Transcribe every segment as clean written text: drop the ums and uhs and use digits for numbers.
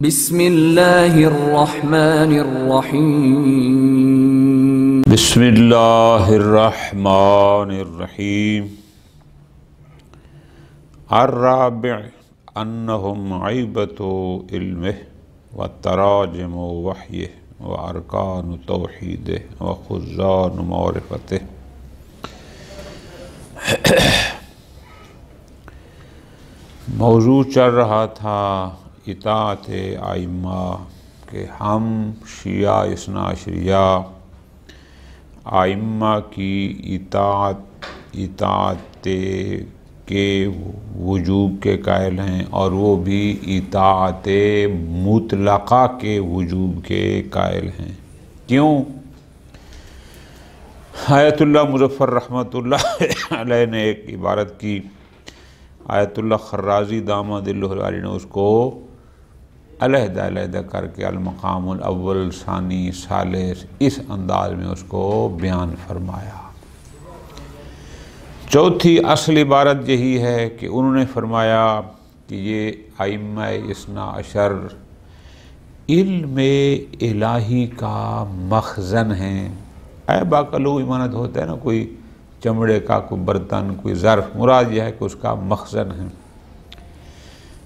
بسم اللہ الرحمن الرحیم بسم اللہ الرحمن الرحیم الرابع انہم عیبۃ علمہ وتراجم وحیہ وارکان توحیدہ وخزان معرفتہ۔ موضوع چل رہا تھا اطاعت ائمہ کہ ہم شیعہ اثنا عشریہ ائمہ کی اطاعت کے وجوب کے قائل ہیں، اور وہ بھی اطاعت مطلقہ کے وجوب کے قائل ہیں۔ کیوں؟ آیت اللہ مظفر رحمۃ اللہ علیہ نے ایک عبارت کی، آیت اللہ خرازی داماد اللہ علیہ نے اس کو علیحدہ علیحدہ کر کے المقام الاول ثانی ثالث اس انداز میں اس کو بیان فرمایا۔ چوتھی اصل عبارت یہی ہے کہ انہوں نے فرمایا کہ یہ ائمہ اثنا عشر علم الہی کا مخزن ہیں۔ باقلو ایمانت ہوتا ہے نا، کوئی چمڑے کا کوئی برتن، کوئی ظرف، مراد یہ ہے کہ اس کا مخزن ہے،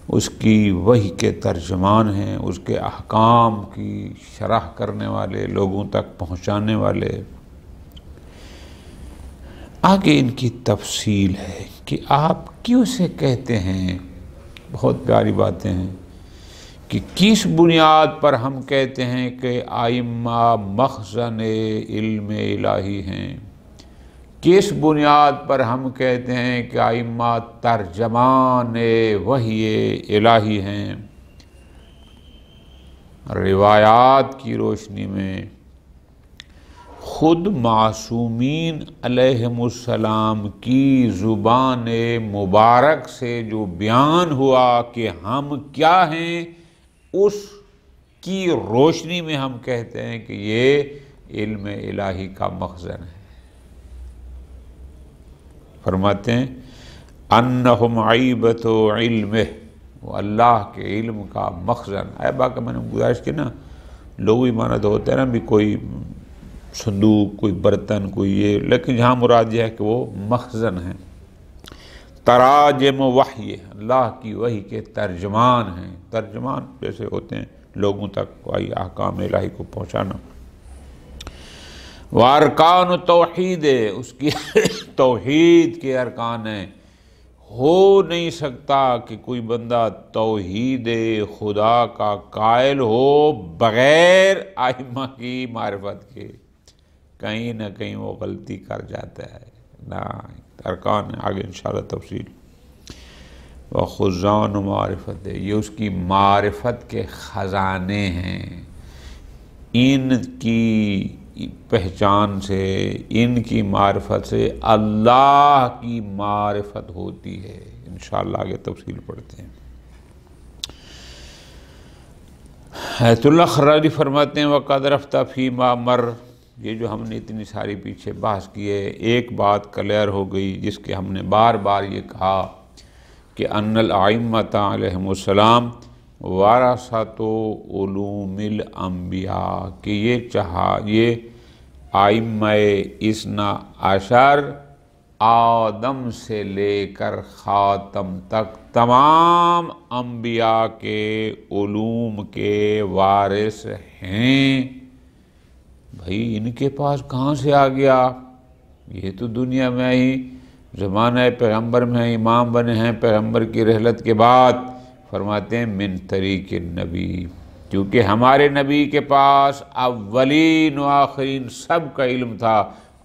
اس کی وحی کے ترجمان ہیں، اس کے احکام کی شرح کرنے والے، لوگوں تک پہنچانے والے۔ آگے ان کی تفصیل ہے کہ آپ کیوں سے کہتے ہیں، بہت پیاری باتیں ہیں کہ کس بنیاد پر ہم کہتے ہیں کہ ائمہ مخزن علم الہی ہیں، کس بنیاد پر ہم کہتے ہیں کہ ائمہ ترجمان وحی الہی ہیں۔ روایات کی روشنی میں خود معصومین علیہم السلام کی زبان مبارک سے جو بیان ہوا کہ ہم کیا ہیں، اس کی روشنی میں ہم کہتے ہیں کہ یہ علم الہی کا مخزن ہے۔ فرماتے ہیں انہم عیبۃ علمہ، وہ اللہ کے علم کا مخزن۔ باقی میں نے گزارش کی نا، لوگ ایمانت ہوتا ہے نا بھی کوئی صندوق، کوئی برتن، کوئی یہ، لیکن یہاں مراد یہ ہے کہ وہ مخزن ہیں۔ تراجم وحی، اللہ کی وحی کے ترجمان ہیں۔ ترجمان جیسے ہوتے ہیں لوگوں تک وحی احکام الہی کو پہنچانا۔ وارکان توحید، اس کی توحید کے ارکان ہیں۔ ہو نہیں سکتا کہ کوئی بندہ توحید خدا کا قائل ہو بغیر ائمہ کی معرفت کے، کہیں نہ کہیں وہ غلطی کر جاتا ہے۔ نہ ارکان ہے، آگے انشاءاللہ تفصیل۔ وخزان معرفت، یہ اس کی معرفت کے خزانے ہیں۔ ان کی پہچان سے، ان کی معرفت سے اللہ کی معرفت ہوتی ہے۔ انشاءاللہ آگے تفصیل پڑھتے ہیں۔ آیت اللہ خرازی فرماتے ہیں وَقَدْ رَفْتَ فِي مَا مَرَّ، یہ جو ہم نے اتنی ساری پیچھے بحث کی ہے، ایک بات کلیئر ہو گئی جس کے ہم نے بار بار یہ کہا کہ ان الائمۃ علیہم السلام ورثۃ علوم الانبیاء، کہ یہ ائمہ اثنا عشر آدم سے لے کر خاتم تک تمام انبیاء کے علوم کے وارث ہیں۔ بھائی ان کے پاس کہاں سے آ گیا؟ یہ تو دنیا میں ہی زمانہ پیغمبر میں امام بنے ہیں، پیغمبر کی رحلت کے بعد۔ فرماتے ہیں من طریق النبی، کیونکہ ہمارے نبی کے پاس اولین و آخرین سب کا علم تھا،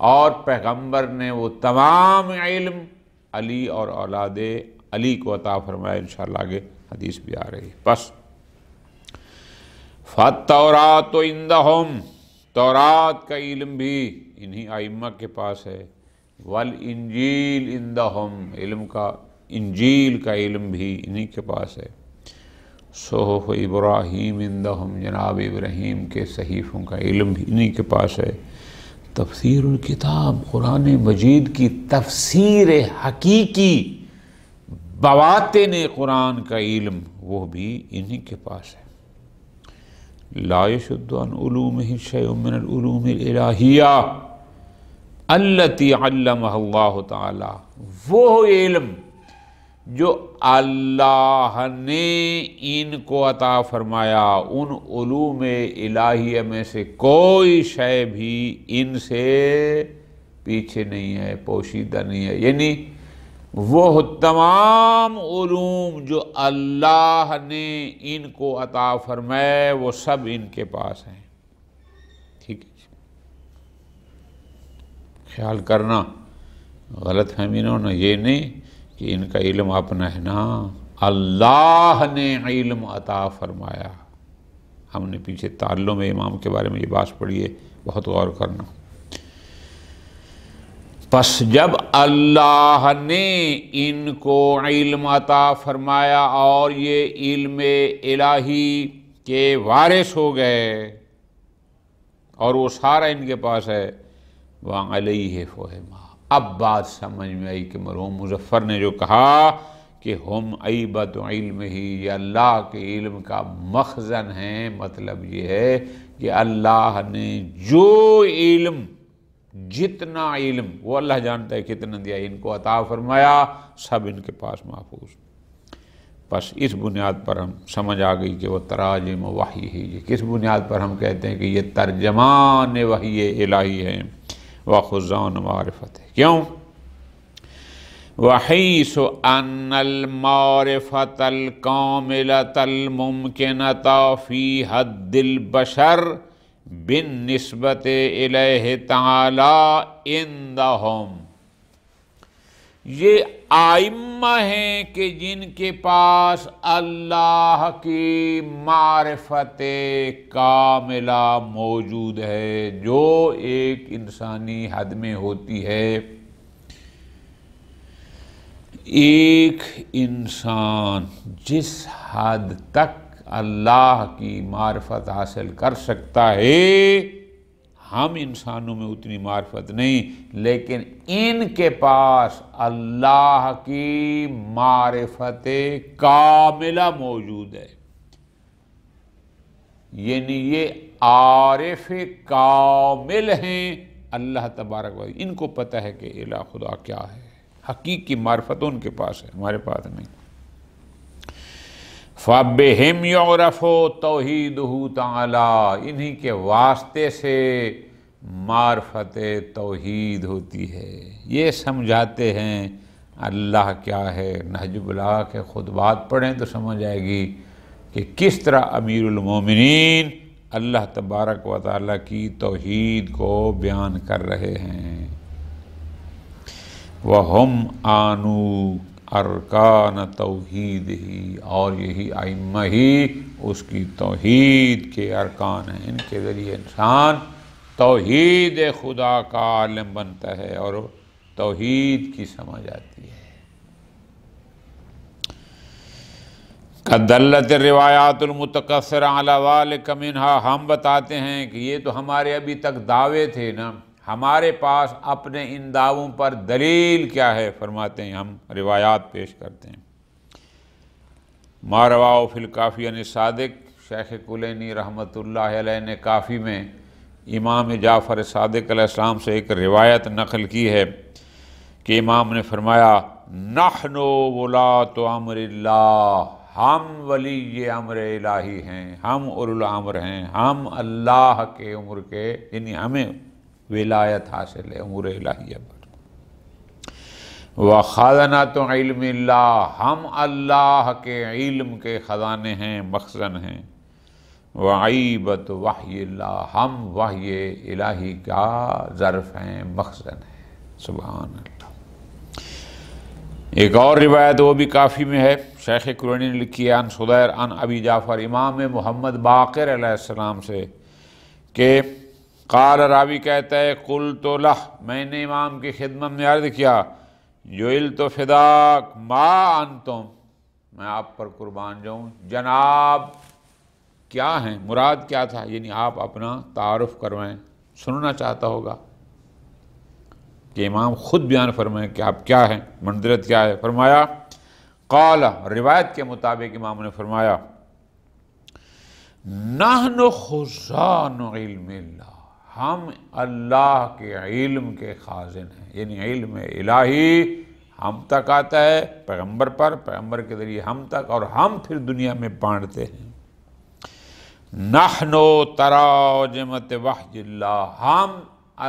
اور پیغمبر نے وہ تمام علم علی اور اولاد علی کو عطا فرمایا۔ انشاءاللہ آگے حدیث بھی آ رہی ہے۔ بس فالتوراۃ عندہم، تورات کا علم بھی انہی ائمہ کے پاس ہے۔ والانجیل عندہم، علم کا انجیل کا علم بھی انہی کے پاس ہے۔ صحف ابراہیم عندہم، جناب ابراہیم کے صحیفوں کا علم بھی انہی کے پاس ہے۔ تفسیر الکتاب، قرآن مجید کی تفسیر حقیقی، بواطن قرآن کا علم وہ بھی انہی کے پاس ہے۔ لا یشد عن علومہ شیء من العلوم الالہیہ التی علمہ اللہ تعالی، وہ علم جو اللہ نے ان کو عطا فرمایا، ان علوم الہیہ میں سے کوئی شے بھی ان سے پیچھے نہیں ہے، پوشیدہ نہیں ہے، یعنی وہ تمام علوم جو اللہ نے ان کو عطا فرمائے وہ سب ان کے پاس ہیں۔ ٹھیک ہے، خیال کرنا، غلط فہمی نہ ہونا، یہ نہیں کہ ان کا علم اپنا ہے، نا، اللہ نے علم عطا فرمایا۔ ہم نے پیچھے تعلم امام کے بارے میں یہ بات پڑھی ہے، بہت غور کرنا۔ پس جب اللہ نے ان کو علم عطا فرمایا اور یہ علم الہی کے وارث ہو گئے اور وہ سارا ان کے پاس ہے، وَعَلَيْهِ فُهِمَا، اب بات سمجھ میں آئی کہ مرحوم مظفر نے جو کہا کہ ہم عیبت علم ہی، یہ اللہ کے علم کا مخزن ہے، مطلب یہ ہے کہ اللہ نے جو علم، جتنا علم وہ اللہ جانتا ہے کتنا دیا، ان کو عطا فرمایا، سب ان کے پاس محفوظ۔ بس اس بنیاد پر ہم سمجھ آ گئی کہ وہ تراجم وحی ہے، یہ کس بنیاد پر ہم کہتے ہیں کہ یہ ترجمان وحی الہی ہے، وخزان معرفت ہے۔ کیوں؟ وحیث ان المعرفت الکاملۃ الممکنۃ فی حد البشر بالنسبت الیہ تعالی عندہم، یہ ائمہ ہیں کہ جن کے پاس اللہ کی معرفت کاملہ موجود ہے، جو ایک انسانی حد میں ہوتی ہے۔ ایک انسان جس حد تک اللہ کی معرفت حاصل کر سکتا ہے، ہم انسانوں میں اتنی معرفت نہیں، لیکن ان کے پاس اللہ کی معرفت کاملہ موجود ہے، یعنی یہ عارف کامل ہیں اللہ تبارک و تعالی، ان کو پتہ ہے کہ الہ خدا کیا ہے، حقیقی معرفت ان کے پاس ہے، ہمارے پاس نہیں۔ فَبِهِمْ يُعْرَفُ تَوْحِيدُهُ تَعَالَى، انہی کے واسطے سے معرفت توحید ہوتی ہے۔ یہ سمجھاتے ہیں اللہ کیا ہے، نہج البلاغہ کے خطبات پڑھیں تو سمجھ آئے گی کہ کس طرح امیر المومنین اللہ تبارک و تعالیٰ کی توحید کو بیان کر رہے ہیں۔ وَهُمْ آنُوا ارکان توحید ہی، اور یہی ائمہ ہی اس کی توحید کے ارکان ہیں، ان کے ذریعے انسان توحید خدا کا عالم بنتا ہے اور توحید کی سمجھ آتی ہے۔ قد دلت الروایات المتکثرہ علی ذلک منہا، ہم بتاتے ہیں کہ یہ تو ہمارے ابھی تک دعوے تھے نا، ہمارے پاس اپنے ان دعووں پر دلیل کیا ہے؟ فرماتے ہیں ہم روایات پیش کرتے ہیں۔ ما رواہ فی الکافی عن صادق، شیخ کلینی رحمۃ اللہ علیہ نے کافی میں امام جعفر صادق علیہ السلام سے ایک روایت نقل کی ہے کہ امام نے فرمایا، نحن ولاۃ امر اللہ، ہم ولی امر الہی ہیں، ہم اولو الامر ہیں، ہم اللہ کے امر کے، یعنی ہمیں ولایت حاصل ہے امور الہیہ پر۔ وَخَزَنَةُ عِلْمِ اللَّهِ، ہم اللہ کے علم کے خزانے ہیں، مخزن ہیں۔ وَعِیبَةُ وَحْیِ اللَّهِ، ہم وحی الہی کا ظرف ہیں، مخزن ہیں۔ سبحان اللہ۔ ایک اور روایت وہ بھی کافی میں ہے، شیخ کلینی نے لکھی ہے، عن صدیر عن ابی جعفر، امام محمد باقر علیہ السلام سے، کہ قال، راوی کہتا ہے، قلت لہ، میں نے امام کی خدمت میں عرض کیا، جعلت فداک ما انتم، میں آپ پر قربان جاؤں، جناب کیا ہیں، مراد کیا تھا، یعنی آپ اپنا تعارف کروائیں، سننا چاہتا ہوگا کہ امام خود بیان فرمائیں کہ آپ کیا ہیں، منزلت کیا ہے۔ فرمایا، قال، روایت کے مطابق امام نے فرمایا، نحن خزان علم اللہ، ہم اللہ کے علم کے خازن ہیں، یعنی علم الہی ہم تک آتا ہے پیغمبر پر، پیغمبر کے ذریعے ہم تک، اور ہم پھر دنیا میں بانٹتے ہیں۔ نحن تراجمت وحی اللہ، ہم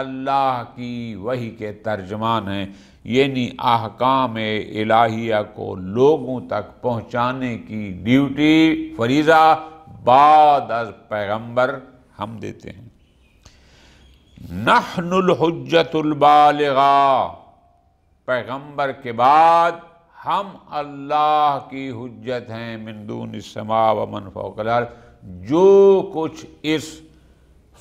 اللہ کی وحی کے ترجمان ہیں، یعنی احکام الہیہ کو لوگوں تک پہنچانے کی ڈیوٹی، فریضہ بعد از پیغمبر ہم دیتے ہیں۔ نحن الحجت البالغہ، پیغمبر کے بعد ہم اللہ کی حجت ہیں، من دون السماء ومن فوق الارض، جو کچھ اس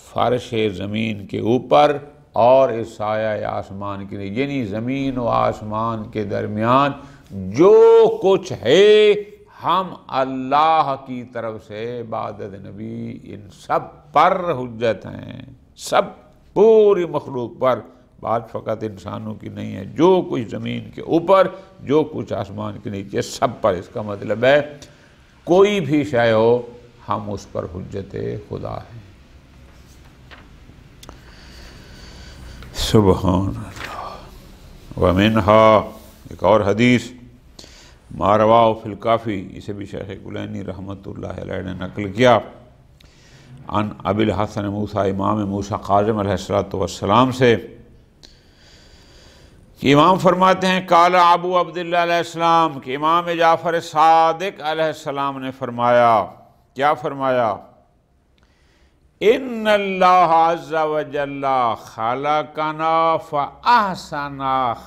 فرش زمین کے اوپر اور اس سایہ آسمان کے لیے، یعنی زمین و آسمان کے درمیان جو کچھ ہے، ہم اللہ کی طرف سے بعد نبی ان سب پر حجت ہیں، سب پوری مخلوق پر، بات فقط انسانوں کی نہیں ہے، جو کچھ زمین کے اوپر، جو کچھ آسمان کے نیچے، سب پر۔ اس کا مطلب ہے کوئی بھی شے ہو، ہم اس پر حجت خدا ہیں۔ سبحان اللہ۔ ومنها، ایک اور حدیث، ما رواہ فی الکافی، اسے بھی شیخ کلینی رحمۃ اللہ علیہ نے نقل کیا، عن ابی الحسن موسیٰ، امام موسیٰ کاظم علیہ السلام سے، کہ امام فرماتے ہیں، قال ابو عبداللہ علیہ السلام، کہ امام جعفر صادق علیہ السلام نے فرمایا، کیا فرمایا؟ ان اللہ عز وجل خلقنا فاحسن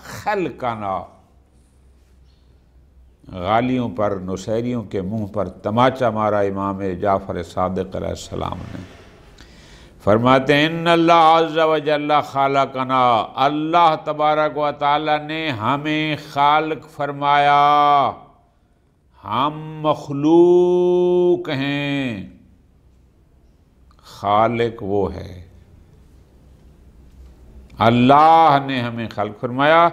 خلقنا، غالیوں پر، نصیریوں کے منہ پر تماچا مارا امام جعفر صادق علیہ السلام نے، فرماتے ہیں ان اللہ عز وجل خلقنا، اللہ تبارک و تعالی نے ہمیں خالق فرمایا، ہم مخلوق ہیں، خالق وہ ہے، اللہ نے ہمیں خلق فرمایا،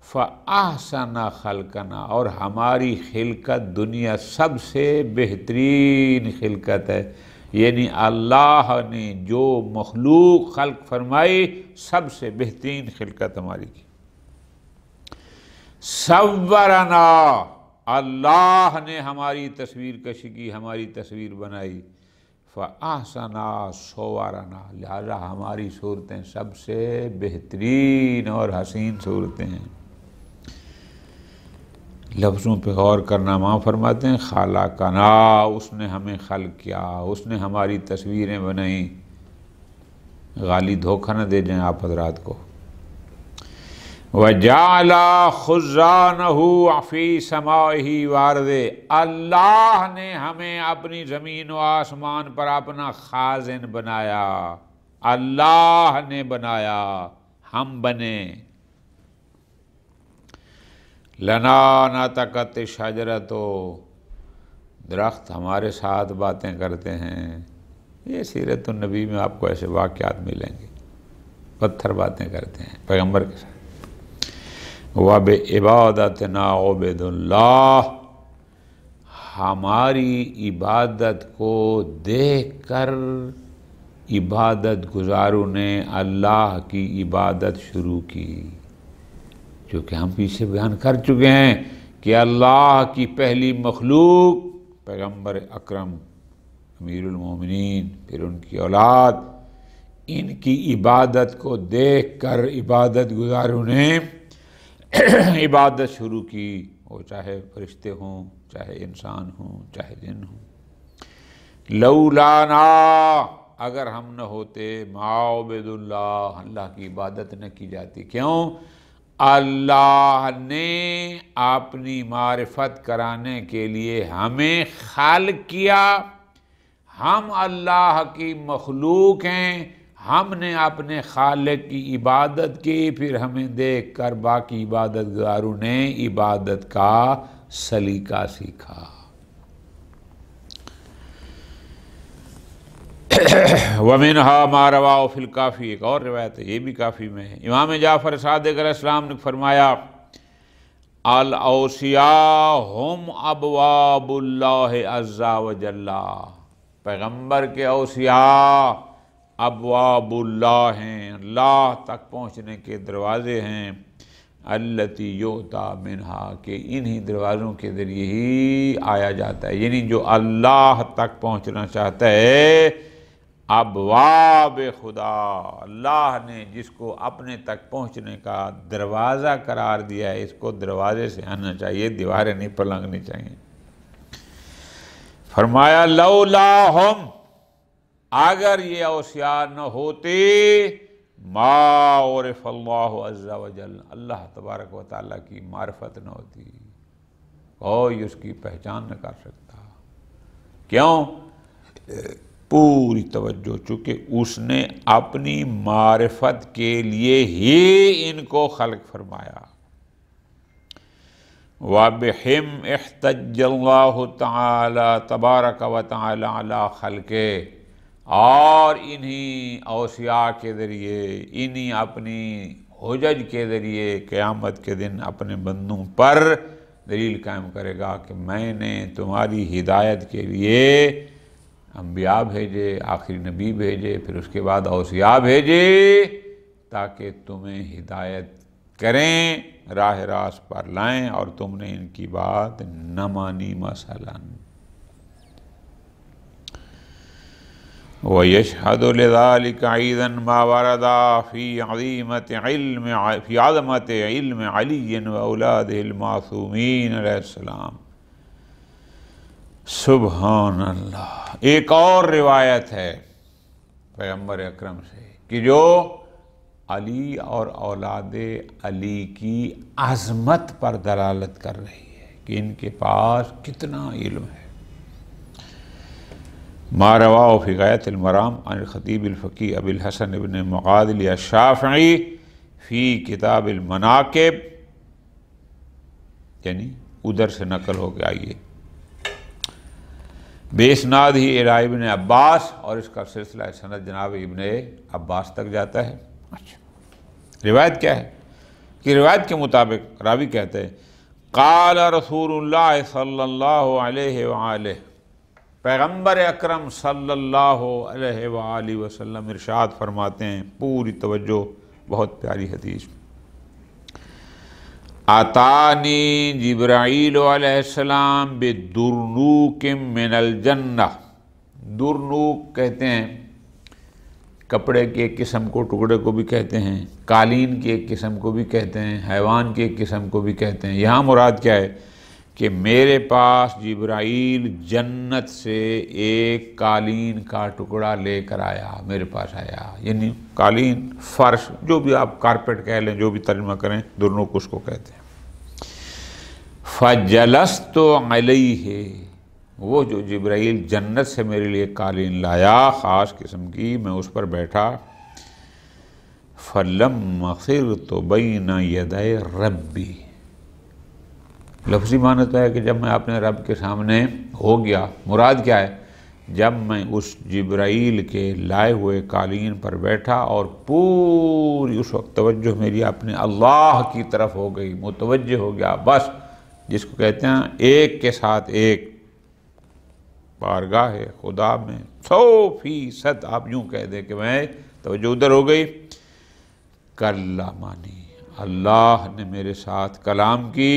فَأَحْسَنَ خَلْقَنَا، اور ہماری خلقت دنیا سب سے بہترین خلقت ہے، یعنی اللہ نے جو مخلوق خلق فرمائی سب سے بہترین خلقت ہماری کی۔ صورنا، اللہ نے ہماری تصویر کشی کی، ہماری تصویر بنائی، فَأَحْسَنَ صُوَرَنَا، لہذا ہماری صورتیں سب سے بہترین اور حسین صورتیں ہیں۔ لفظوں پہ غور کرنا، ماں فرماتے ہیں خالقنا، اس نے ہمیں خلق کیا، اس نے ہماری تصویریں بنائیں۔ غالی دھوکہ نہ دے جائیں آپ حضرات کو۔ وَجَعَلَ خُزَّانَهُ فِي سَمَائِهِ وَأَرْضِهِ، اللہ نے ہمیں اپنی زمین و آسمان پر اپنا خازن بنایا، اللہ نے بنایا، ہم بنے۔ لنا نطقت الشجرۃ، درخت ہمارے ساتھ باتیں کرتے ہیں۔ یہ سیرت النبی میں آپ کو ایسے واقعات ملیں گے، پتھر باتیں کرتے ہیں پیغمبر کے ساتھ۔ وَبِعِبَادَتِنَا عُبِدُ اللَّهِ، ہماری عبادت کو دیکھ کر عبادت گزاروں نے اللہ کی عبادت شروع کی، جو کہ ہم پیچھے بیان کر چکے ہیں کہ اللہ کی پہلی مخلوق پیغمبر اکرم امیر المومنین، پھر ان کی اولاد، ان کی عبادت کو دیکھ کر عبادت گزاروں نے عبادت شروع کی، وہ چاہے فرشتے ہوں، چاہے انسان ہوں، چاہے جن ہوں۔ لولانا، اگر ہم نہ ہوتے، ما عبد اللہ، اللہ کی عبادت نہ کی جاتی۔ کیوں؟ اللہ نے اپنی معرفت کرانے کے لیے ہمیں خالق کیا، ہم اللہ کی مخلوق ہیں، ہم نے اپنے خالق کی عبادت کی، پھر ہمیں دیکھ کر باقی عبادت گزاروں نے عبادت کا سلیقہ سیکھا۔ وَمِنْهَا مَا رَوَاهُ فِي الْكَافِي، ایک اور روایت ہے، یہ بھی کافی میں ہے، امام جعفر صادق علیہ السلام نے فرمایا، الْأَوْصِيَاءُ هُمْ أَبْوَابُ اللَّهِ عَزَّ وَجَلَّ، پیغمبر کے اوصیاء ابواب اللہ ہیں، اللہ تک پہنچنے کے دروازے ہیں، التی یؤتی منہا، کہ انہی دروازوں کے ذریعے ہی آیا جاتا ہے، یعنی جو اللہ تک پہنچنا چاہتا ہے، ابواب خدا، اللہ نے جس کو اپنے تک پہنچنے کا دروازہ قرار دیا ہے، اس کو دروازے سے آنا چاہیے، دیواریں نہیں پلنگنی چاہیے۔ فرمایا لولا ہم، اگر یہ اوصیاء نہ ہوتے، ما عرف اللہ عز وجل، اللہ تبارک و تعالیٰ کی معرفت نہ ہوتی، کوئی اس کی پہچان نہ کر سکتا۔ کیوں؟ پوری توجہ، چونکہ اس نے اپنی معرفت کے لیے ہی ان کو خلق فرمایا۔ وَبِحِمْ احتج اللہ تعالی تبارک و تعالی علی خلقہ، اور انہی اوصیاء کے ذریعے، انہی اپنی حجج کے ذریعے قیامت کے دن اپنے بندوں پر دلیل قائم کرے گا کہ میں نے تمہاری ہدایت کے لیے انبیاء بھیجے، آخری نبی بھیجے، پھر اس کے بعد اوصیاء بھیجے تاکہ تمہیں ہدایت کریں، راہ راست پر لائیں، اور تم نے ان کی بات نہ مانی مثلاً۔ وَيَشْهَدُ لِذَلِكَ أَيْضًا مَا وَرَدَ فِي عَظَمَةِ عِلْمِ عَلِيٍّ وَأَوْلَادِهِ الْمَعْصُومِينَ علیہ السلام۔ سبحان اللہ۔ ایک اور روایت ہے پیغمبر اکرم سے کہ جو علی اور اولاد علی کی عظمت پر دلالت کر رہی ہے کہ ان کے پاس کتنا علم ہے۔ ما رواہ فی غایۃ المرام عن الخطیب الفقیہ ابی الحسن ابن مقاتل الشافعی فی کتاب المناقب، یعنی ادھر سے نقل ہو کے آئیے، بے اسناد ہی الی ابن عباس، اور اس کا سلسلہ سند جناب ابن عباس تک جاتا ہے۔ اچھا، روایت کیا ہے کہ روایت کے مطابق راوی کہتے ہیں قال رسول اللہ صلی اللہ علیہ وآلہ، پیغمبر اکرم صلی اللہ علیہ وآلہ وسلم ارشاد فرماتے ہیں، پوری توجہ، بہت پیاری حدیث، آتانی جبرائیل علیہ السلام بدرنوک من الجنہ۔ درنوک کہتے ہیں کپڑے کی ایک قسم کو، ٹکڑے کو بھی کہتے ہیں، قالین کی ایک قسم کو بھی کہتے ہیں، حیوان کی ایک قسم کو بھی کہتے ہیں۔ یہاں مراد کیا ہے کہ میرے پاس جبرائیل جنت سے ایک قالین کا ٹکڑا لے کر آیا، میرے پاس آیا، یعنی قالین، فرش، جو بھی آپ کارپیٹ کہہ لیں، جو بھی ترجمہ کریں، درنوک اس کو کہتے ہیں۔ فَجَلَسْتُ عَلَيْهِ، وہ جو جبرائیل جنت سے میرے لیے قالین لایا خاص قسم کی، میں اس پر بیٹھا۔ فَلَمَّ خِرْتُ بَيْنَ يَدَيْ رَبِّي، لفظی معنی تو ہے کہ جب میں اپنے رب کے سامنے ہو گیا، مراد کیا ہے؟ جب میں اس جبرائیل کے لائے ہوئے قالین پر بیٹھا اور پوری اس وقت توجہ میری اپنے اللہ کی طرف ہو گئی، متوجہ ہو گیا، بس جس کو کہتے ہیں ایک کے ساتھ ایک بارگاہ خدا میں 100% آپ یوں کہہ دیں کہ میں توجہ ادھر ہو گئی۔ کلمانی، اللہ نے میرے ساتھ کلام کی،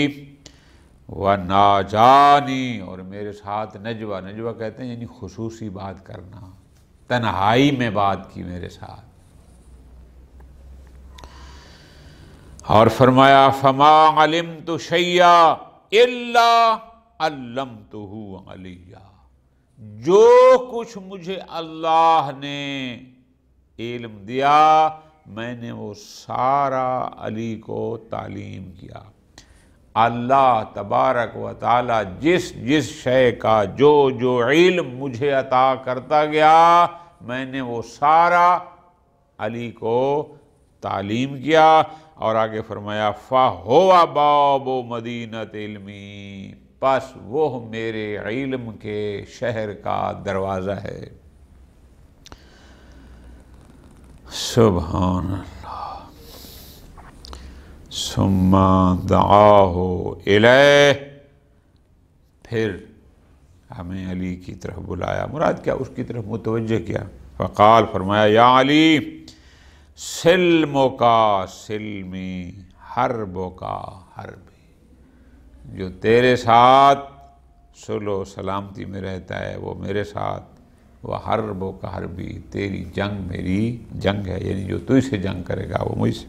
وَنَاجَانِي، اور میرے ساتھ نجوہ، نجوہ کہتے ہیں یعنی خصوصی بات کرنا، تنہائی میں بات کی میرے ساتھ، اور فرمایا فَمَا عَلِمْتُ شَيْئًا إِلَّا عَلَّمْتُهُ عَلِيًّا، جو کچھ مجھے اللہ نے علم دیا میں نے وہ سارا علی کو تعلیم کیا۔ اللہ تبارک و تعالی جس جس شے کا جو جو علم مجھے عطا کرتا گیا میں نے وہ سارا علی کو تعلیم کیا۔ اور آگے فرمایا فَهُوَ بَابُ مَدِينَةِ عِلْمِي، پس وہ میرے علم کے شہر کا دروازہ ہے۔ سبحان اللہ۔ ثم دعاہ الیہ، پھر ہمیں علی کی طرف بلایا، مراد کیا، اس کی طرف متوجہ کیا۔ فقال، فرمایا، یا علی سلمکا سلمی حربکا حربی، جو تیرے ساتھ صلح و سلامتی میں رہتا ہے وہ میرے ساتھ، وہ حربکا حربی، تیری جنگ میری جنگ ہے، یعنی جو تجھ سے جنگ کرے گا وہ مجھ سے۔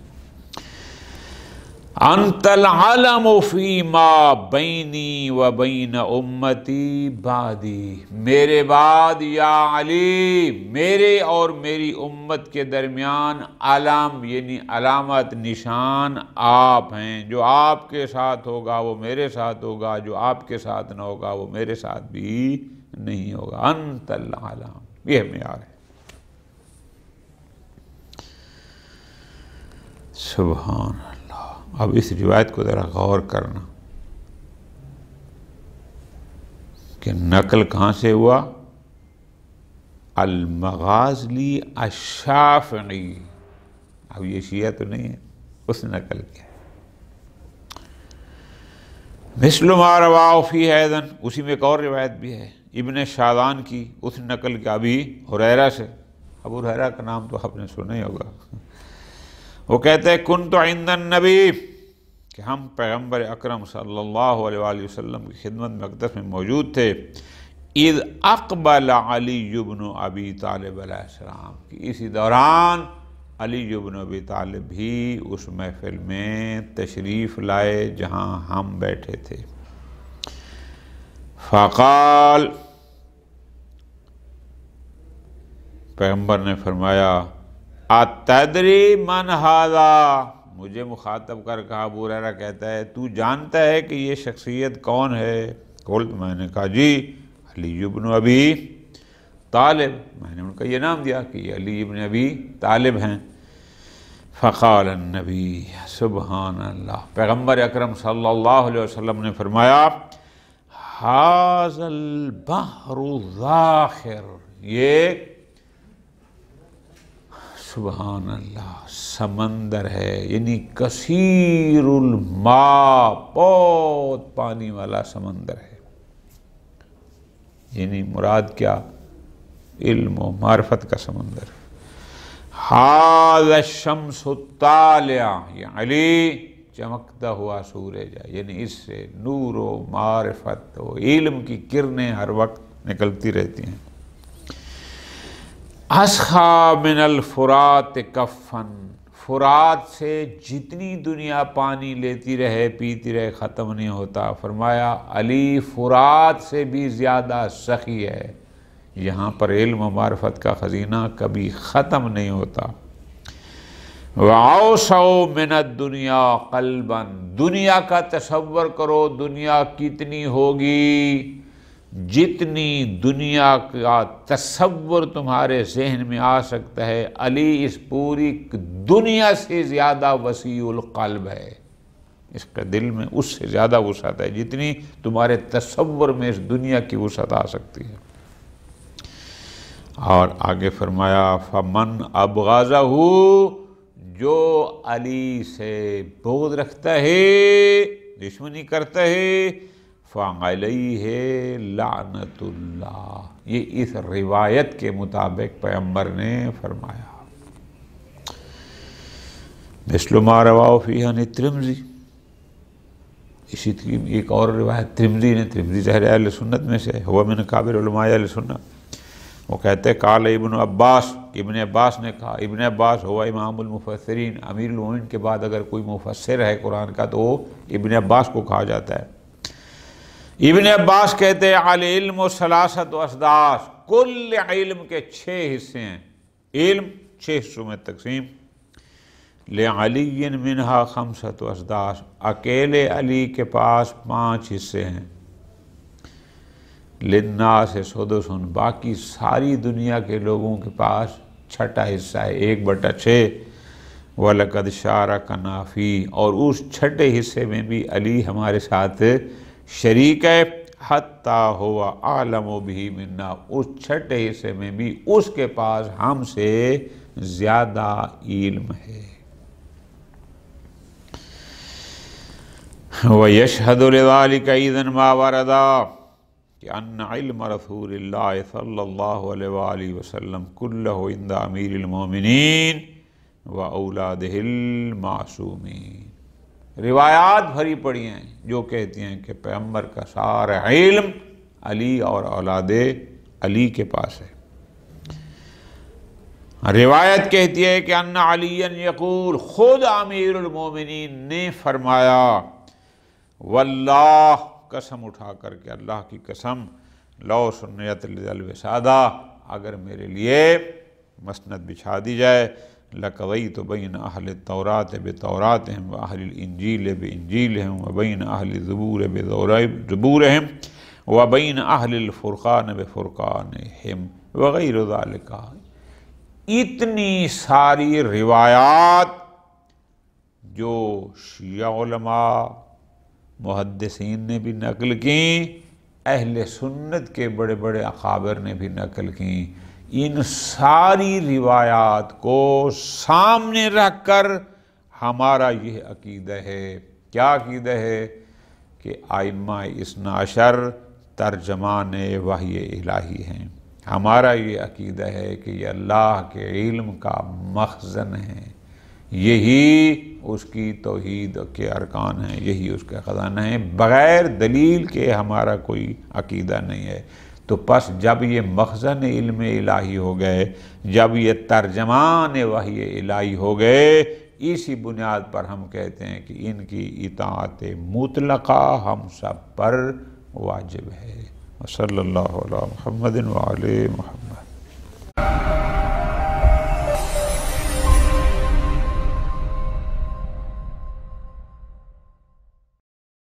انت العلم فیما بینی و بین امتی بعدی، میرے بعد یا علی میرے اور میری امت کے درمیان علم یعنی علامت نشان آپ ہیں، جو آپ کے ساتھ ہوگا وہ میرے ساتھ ہوگا، جو آپ کے ساتھ نہ ہوگا وہ میرے ساتھ بھی نہیں ہوگا۔ انت العلم، یہ معیار ہے۔ سبحان اللہ۔ اب اس روایت کو ذرا غور کرنا کہ نقل کہاں سے ہوا؟ المغازلی الشافعی، اب یہ شیعہ تو نہیں ہے، اس نے نقل کیا۔ مثل ما رواہ فی ایضاً، اسی میں ایک اور روایت بھی ہے ابن شاذان کی، اس نے نقل کیا ابی ہریرہ سے۔ ابو ہریرہ کا نام تو آپ نے سنا ہی ہوگا۔ وہ کہتے ہیں کنت عند النبی، کہ ہم پیغمبر اکرم صلی اللہ علیہ وآلہ وسلم کی خدمت میں اقدس میں موجود تھے، اذ اقبل علی بن ابی طالب علیہ السلام، کہ اسی دوران علی بن ابی طالب بھی اس محفل میں تشریف لائے جہاں ہم بیٹھے تھے۔ فقال، پیغمبر نے فرمایا، اتدری من ھذا، مجھے مخاطب کر کہا، ابو ہریرہ کہتا ہے تو جانتا ہے کہ یہ شخصیت کون ہے؟ قلت، میں نے کہا جی، علی بن ابی طالب، میں نے ان کا یہ نام دیا کہ یہ علی بن ابی طالب ہیں۔ فقال النبی، سبحان اللہ، پیغمبر اکرم صلی اللہ علیہ وسلم نے فرمایا، ھذا البحر الذاخر، یہ سبحان اللہ سمندر ہے، یعنی کثیر الماء، بہت پانی والا سمندر ہے، یعنی مراد کیا؟ علم و معرفت کا سمندر۔ ھذا الشمس الطالعہ، یہ علی چمکتا ہوا سورج ہے، یعنی اس سے نور و معرفت و علم کی کرنیں ہر وقت نکلتی رہتی ہیں۔ اسخا من الفرات کفن، فرات سے جتنی دنیا پانی لیتی رہے پیتی رہے ختم نہیں ہوتا۔ فرمایا علی فرات سے بھی زیادہ سخی ہے، یہاں پر علم و معرفت کا خزینہ کبھی ختم نہیں ہوتا۔ وَأَوْسَعُ مِنَ الدُّنْيَا قَلْبًا، دنیا کا تصور کرو، دنیا کتنی ہوگی، جتنی دنیا کا تصور تمہارے ذہن میں آ سکتا ہے، علی اس پوری دنیا سے زیادہ وسیع القلب ہے، اس کے دل میں اس سے زیادہ وسعت ہے جتنی تمہارے تصور میں اس دنیا کی وسعت آ سکتی ہے۔ اور آگے فرمایا فمن ابغضہ، جو علی سے بغض رکھتا ہے، دشمنی کرتا ہے، فعلیہ لعنت اللہ، یہ اس روایت کے مطابق پیغمبر نے فرمایا۔ مثل ما رواہ فیہ عن الترمذی، اسی ایک اور روایت ترمذی نے، ترمذی ظاہر اہل سنت میں سے، ہوا من کابر علماء اہل سنت، وہ کہتے قال ابن عباس، ابن عباس نے کہا، ابن عباس ہوا امام المفسرین، امیر المومنین کے بعد اگر کوئی مفسر ہے قرآن کا تو وہ ابن عباس کو کہا جاتا ہے۔ ابن عباس کہتے ہیں العلم ثلاثۃ اسداس، کل علم کے 6 حصے ہیں، علم 6 حصوں میں تقسیم، لعلی منہا 5 اسداس، اکیلے علی کے پاس 5 حصے ہیں، للناس سدس، باقی ساری دنیا کے لوگوں کے پاس 6واں حصہ ہے، 1/6، وَلَقَدْ شَارَكَنَا فِيهِ، اور اس 6 حصے میں بھی علی ہمارے ساتھ شریک ہے، حتیٰ ہوا اعلم بہ منا، اس 6 حصے میں بھی اس کے پاس ہم سے زیادہ علم ہے۔ وَيَشْهَدُ لِذَلِكَ إِذًا مَا وَرَدَ، کہ کہ ان علم رسول اللہ صلی اللہ علیہ وآلہ وسلم کلہ عند امیر المومنین و اولادہ المعصومین۔ روایات بھری پڑی ہیں جو کہتی ہیں کہ پیغمبر کا سارا علم علی اور اولاد علی کے پاس ہے۔ روایت کہتی ہے کہ ان علی یقول، خود امیر المومنین نے فرمایا، واللہ، قسم اٹھا کر کے اللہ کی قسم، لو سنیت للوسادہ، اگر میرے لیے مسند بچھا دی جائے، لقضیت بین اہل التوراۃ بتوراتہم و اہل الانجیل بانجیلہم و بین اہل الزبور بزبورہم و بین اہل الفرقان بفرقانہم وغیر ذالک۔ اتنی ساری روایات جو شیعہ علماء محدثین نے بھی نقل کیں، اہل سنت کے بڑے بڑے اکابر نے بھی نقل کیں، ان ساری روایات کو سامنے رکھ کر ہمارا یہ عقیدہ ہے۔ کیا عقیدہ ہے؟ کہ ائمہ اثنا عشر ترجمان وحی الہی ہیں۔ ہمارا یہ عقیدہ ہے کہ یہ اللہ کے علم کا مخزن ہے، یہی اس کی توحید کے ارکان ہیں، یہی اس کا خزانہ ہے، بغیر دلیل کے ہمارا کوئی عقیدہ نہیں ہے۔ تو پس جب یہ مخزن علم الہی ہو گئے، جب یہ ترجمان وحی الہی ہو گئے، اسی بنیاد پر ہم کہتے ہیں کہ ان کی اطاعت مطلقہ ہم سب پر واجب ہے۔ صلی اللہ علی محمد وعلی محمد۔